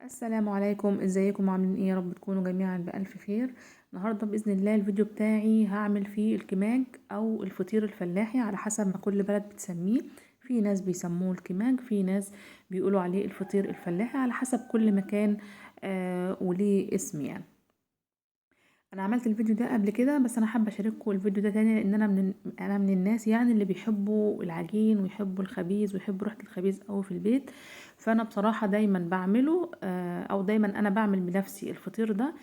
السلام عليكم، ازيكم عاملين ايه؟ يا رب تكونوا جميعا بألف خير. النهارده بإذن الله الفيديو بتاعي هعمل فيه الكماج او الفطير الفلاحي على حسب ما كل بلد بتسميه. في ناس بيسموه الكماج، في ناس بيقولوا عليه الفطير الفلاحي، على حسب كل مكان وليه اسم يعني. انا عملت الفيديو ده قبل كده، بس انا حابه اشارككم الفيديو ده تاني لان انا من الناس يعني اللي بيحبوا العجين ويحبوا الخبيز ويحبوا ريحه الخبيز قوي في البيت. فانا بصراحه دايما بعمله او دايما انا بعمل بنفسي الفطير ده.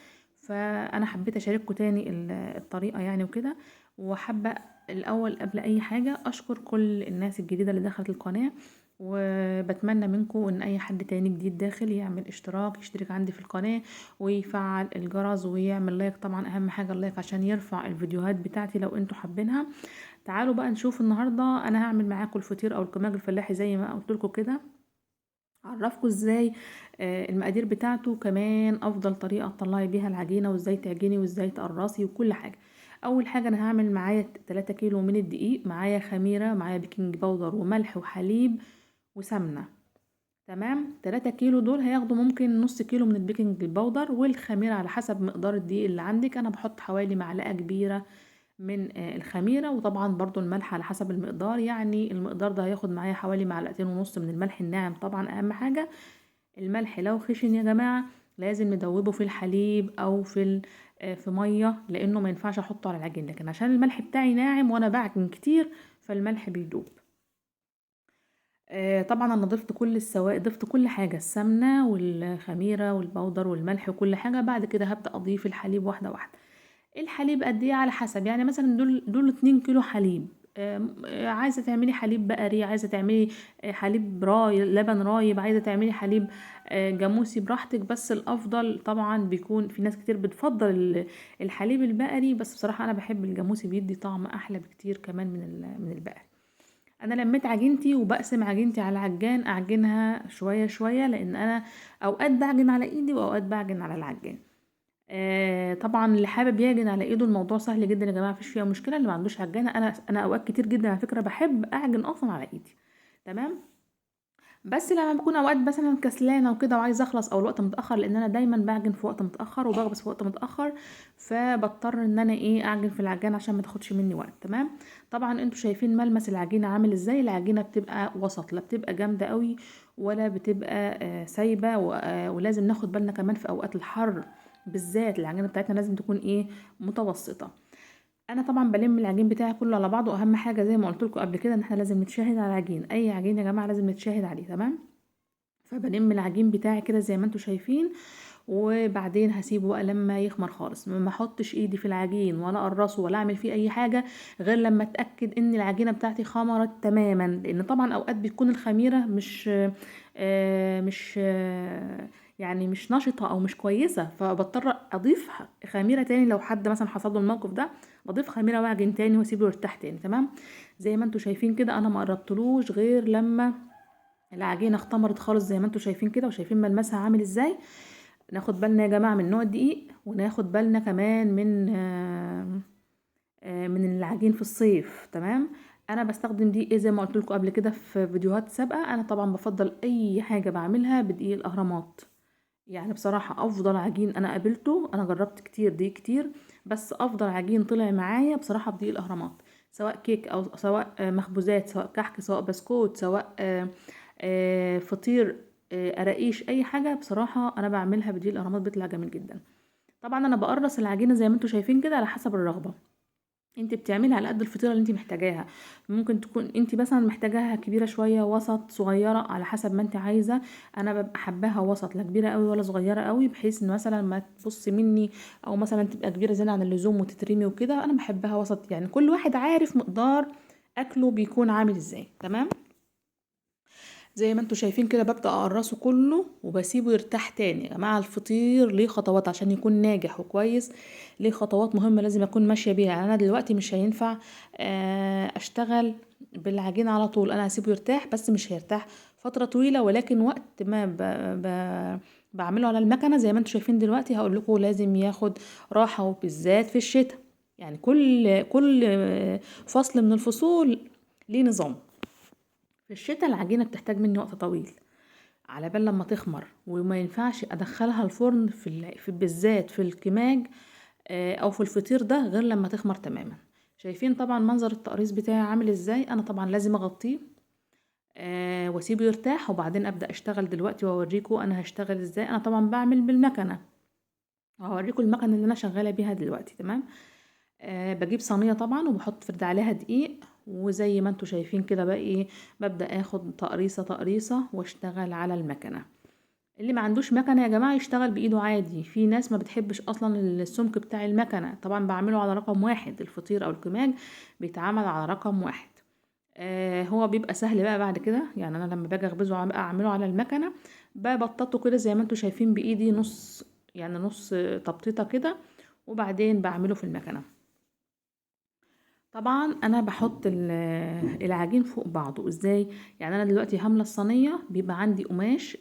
فانا حبيت اشارككم تاني الطريقه يعني وكده. وحابه الاول قبل اي حاجه اشكر كل الناس الجديده اللي دخلت القناه، وبتمنى منكم ان اي حد تاني جديد داخل يعمل اشتراك، يشترك عندي في القناه ويفعل الجرس ويعمل لايك. طبعا اهم حاجة اللايك عشان يرفع الفيديوهات بتاعتي لو انتوا حابينها. تعالوا بقى نشوف النهاردة انا هعمل معاكم الفطير او الكماج الفلاحي زي ما قلت لكم كده. اعرفكم ازاي المقادير بتاعته، كمان افضل طريقة تطلعي بيها العجينة وازاي تعجني وازاي تقرصي وكل حاجة. اول حاجة انا هعمل معايا 3 كيلو من الدقيق، معايا خميرة، معايا بيكنج باودر وملح وحليب وسمنة. تمام، 3 كيلو دول هياخدوا ممكن نص كيلو من البيكنج البودر والخميرة على حسب مقدار الدقيق اللي عندك. انا بحط حوالي معلقة كبيرة من الخميرة، وطبعا برضو الملح على حسب المقدار، يعني المقدار ده هياخد معايا حوالي معلقتين ونص من الملح الناعم. طبعا اهم حاجة الملح لو خشن يا جماعة لازم ندوبه في الحليب او في مية، لانه ما ينفعش احطه على العجين، لكن عشان الملح بتاعي ناعم وانا بعجن كتير فالملح بيدوب. طبعا انا ضفت كل السوائل، ضفت كل حاجه، السمنه والخميره والبودر والملح وكل حاجه. بعد كده هبدا اضيف الحليب واحده واحده. الحليب قد ايه على حسب، يعني مثلا دول 2 كيلو حليب. عايزه تعملي حليب بقري، عايزه تعملي حليب راي لبن رايب، عايزه تعملي حليب جاموسي، براحتك. بس الافضل طبعا بيكون في ناس كتير بتفضل الحليب البقري، بس بصراحه انا بحب الجاموسي، بيدي طعم احلى بكتير كمان من البقري. انا لميت عجينتي وبقسم عجينتي على عجان اعجنها شويه شويه، لان انا اوقات بعجن على ايدي واوقات بعجن على العجان. طبعا اللي حابب يعجن على ايده الموضوع سهل جدا يا جماعه، مفيش فيها مشكله. اللي ما عندوش عجانه، انا اوقات كتير جدا على فكره بحب اعجن اصلا على ايدي. تمام. بس لما بكون اوقات مثلا كسلانه وكده وعايزه اخلص او الوقت متاخر، لان انا دايما بعجن في وقت متاخر وبخبز في وقت متاخر، فبضطر ان انا اعجن في العجان عشان ما تاخدش مني وقت. تمام. طبعا انتوا شايفين ملمس العجينه عامل ازاي، العجينه بتبقى وسط، لا بتبقى جامده قوي ولا بتبقى سايبه، ولازم ناخد بالنا كمان في اوقات الحر بالذات العجينه بتاعتنا لازم تكون متوسطه. انا طبعا بلم العجين بتاعي كله على بعضه. اهم حاجه زي ما قلت لكم قبل كده ان احنا لازم نتشاهد على العجين، اي عجين يا جماعه لازم نتشاهد عليه. تمام. فبلم العجين بتاعي كده زي ما انتوا شايفين، وبعدين هسيبه بقى لما يخمر خالص. ما احطش ايدي في العجين ولا اقرصه ولا اعمل فيه اي حاجه غير لما اتاكد ان العجينه بتاعتي خمرت تماما، لان طبعا اوقات بتكون الخميره مش يعني مش نشطه او مش كويسه، فبضطر اضيف خميره تاني. لو حد مثلا حصل له الموقف ده بضيف خميره واعجن تاني واسيبه يرتاح تاني. تمام. زي ما انتوا شايفين كده انا ما قربتلوش غير لما العجينه اختمرت خالص زي ما انتوا شايفين كده، وشايفين ملمسها عامل ازاي. ناخد بالنا يا جماعه من نوع الدقيق، وناخد بالنا كمان من العجين في الصيف. تمام. انا بستخدم دقيق زي ما قلت لكم قبل كده في فيديوهات سابقه. انا طبعا بفضل اي حاجه بعملها بدقيق الاهرامات، يعني بصراحه افضل عجين انا قابلته. انا جربت كتير دقيق كتير، بس افضل عجين طلع معايا بصراحه بدقيق الاهرامات، سواء كيك او سواء مخبوزات، سواء كحك، سواء بسكوت، سواء فطير، قراقيش، اي حاجه بصراحه انا بعملها بدقيق الاهرامات بيطلع جميل جدا. طبعا انا بقرص العجينه زي ما انتوا شايفين كده على حسب الرغبه. انت بتعملي على قد الفطيره اللي انت محتاجاها. ممكن تكون انت مثلا محتاجاها كبيره شويه، وسط، صغيره، على حسب ما انت عايزه. انا ببقى حباها وسط، لا كبيره قوي ولا صغيره قوي، بحيث ان مثلا ما تبص مني او مثلا تبقى كبيره زياده عن اللزوم وتترمي وكده. انا بحبها وسط، يعني كل واحد عارف مقدار اكله بيكون عامل ازاي. تمام. زي ما انتوا شايفين كده ببدأ اقرصه كله وبسيبه يرتاح تاني. يا جماعة الفطير ليه خطوات عشان يكون ناجح وكويس، ليه خطوات مهمة لازم اكون ماشية بيها. يعني انا دلوقتي مش هينفع اشتغل بالعجين على طول، انا هسيبه يرتاح، بس مش هيرتاح فترة طويلة، ولكن وقت ما بعمله على المكنة زي ما انتوا شايفين دلوقتي هقول لكم لازم ياخد راحة، وبالذات في الشتاء. يعني كل فصل من الفصول ليه نظام. في الشتاء العجينة بتحتاج مني وقت طويل، على بال لما تخمر، وما ينفعش ادخلها الفرن بالذات في الكماج او في الفطير ده غير لما تخمر تماما. شايفين طبعا منظر التقريص بتاعي عامل ازاي؟ انا طبعا لازم اغطيه واسيبه يرتاح، وبعدين ابدا اشتغل دلوقتي واوريكم انا هشتغل ازاي. انا طبعا بعمل بالمكنه، وهوريكم المكنه اللي انا شغاله بيها دلوقتي. تمام. بجيب صينيه طبعا وبحط فرد عليها دقيق، وزي ما انتوا شايفين كده بقى ايه، ببدا اخد تقريصه تقريصه واشتغل على المكنه. اللي ما عندوش مكنه يا جماعه يشتغل بايده عادي. في ناس ما بتحبش اصلا السمك بتاع المكنه، طبعا بعمله على رقم واحد. الفطير او الكماج بيتعمل على رقم واحد. هو بيبقى سهل بقى بعد كده. يعني انا لما باجي اخبزه بقى اعمله على المكنه، ببططه كده زي ما انتوا شايفين بايدي، نص يعني نص تبطيطه كده، وبعدين بعمله في المكنه. طبعا انا بحط العجين فوق بعضه ازاي. يعني انا دلوقتي هامله الصينيه، بيبقى عندي قماش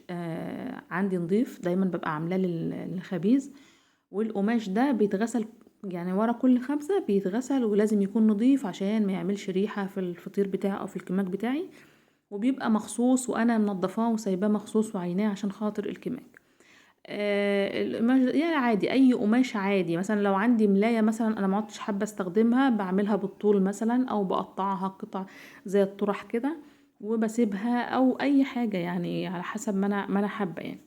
عندي نضيف دايما ببقى عاملاه للخبيز، والقماش ده بيتغسل يعني ورا كل خبزه بيتغسل، ولازم يكون نضيف عشان ما يعملش ريحه في الفطير بتاعي او في الكماج بتاعي. وبيبقى مخصوص، وانا منضفاه وسايباه مخصوص وعيناه عشان خاطر الكماج. القماش يعني عادي، اي قماش عادي. مثلا لو عندي ملاية مثلا انا ما عدتش حابة استخدمها، بعملها بالطول مثلا، او بقطعها قطع زي الطرح كده وبسيبها، او اي حاجة يعني على حسب ما انا حابة يعني.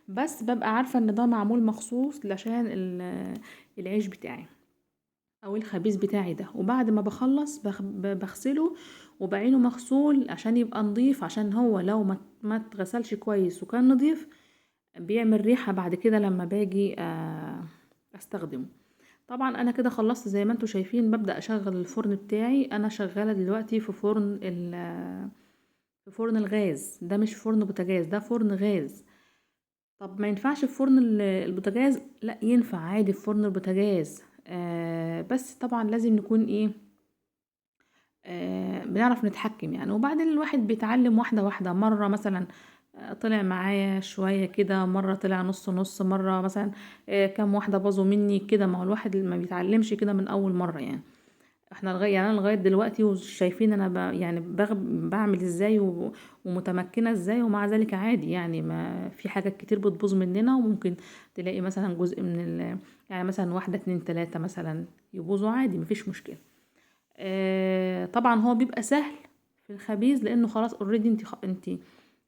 بس ببقى عارفة ان ده معمول مخصوص عشان العيش بتاعي او الخبيز بتاعي ده. وبعد ما بخلص بغسله وبعينه مغسول عشان يبقى نضيف، عشان هو لو ما اتغسلش كويس وكان نضيف بيعمل ريحة بعد كده لما باجي استخدمه. طبعا انا كده خلصت زي ما انتوا شايفين. ببدأ اشغل الفرن بتاعي. انا شغالة دلوقتي في في فرن الغاز ده، مش فرن بوتاجاز، ده فرن غاز. طب ما ينفعش في فرن البوتاجاز؟ لا ينفع عادي في فرن البوتاجاز. بس طبعا لازم نكون ايه، بنعرف نتحكم يعني. وبعدين الواحد بيتعلم واحدة واحدة. مرة مثلا طلع معايا شوية كده، مرة طلع نص نص، مرة مثلا كام واحدة باظوا مني كده. ما هو الواحد ما بيتعلمش كده من أول مرة يعني. احنا يعني انا لغاية دلوقتي وشايفين انا يعني بعمل ازاي ومتمكنة ازاي، ومع ذلك عادي يعني. ما في حاجات كتير بتبوظ مننا، وممكن تلاقي مثلا جزء من يعني مثلا واحدة اتنين تلاتة مثلا يبوظوا عادي، مفيش مشكلة. طبعا هو بيبقى سهل في الخبيز لانه خلاص اوريدي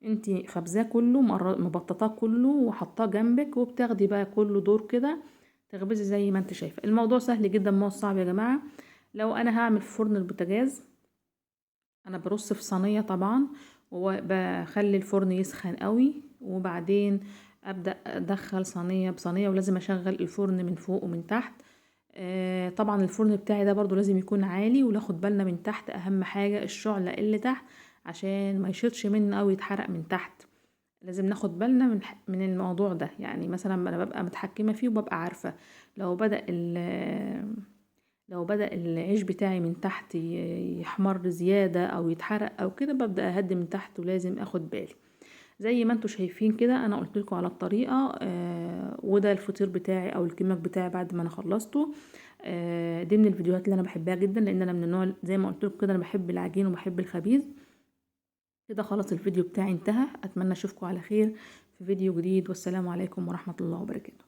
انت خبزاه كله مبططاه كله وحطاه جنبك، وبتاخدي بقى كله دور كده تخبزي زي ما انت شايفه. الموضوع سهل جدا، ما هو صعب يا جماعه. لو انا هعمل في فرن البوتاجاز، انا برص في صينيه طبعا، وبخلي الفرن يسخن قوي، وبعدين ابدا ادخل صينيه بصينيه، ولازم اشغل الفرن من فوق ومن تحت. طبعا الفرن بتاعي ده برضو لازم يكون عالي، وناخد بالنا من تحت. اهم حاجة الشعلة اللي تحت عشان ما يشيطش منه او يتحرق من تحت. لازم ناخد بالنا من الموضوع ده. يعني مثلا انا ببقى متحكمة فيه وببقى عارفة لو بدأ لو بدأ العيش بتاعي من تحت يحمر زيادة او يتحرق او كده، ببدأ اهدي من تحت، ولازم اخد بالي. زي ما انتوا شايفين كده انا قلت لكم على الطريقه. وده الفطير بتاعي او الكماك بتاعي بعد ما انا خلصته. دي من الفيديوهات اللي انا بحبها جدا، لان انا من النوع زي ما قلت لكم كده انا بحب العجين وبحب الخبيز. كده خلاص الفيديو بتاعي انتهى. اتمنى اشوفكم على خير في فيديو جديد، والسلام عليكم ورحمه الله وبركاته.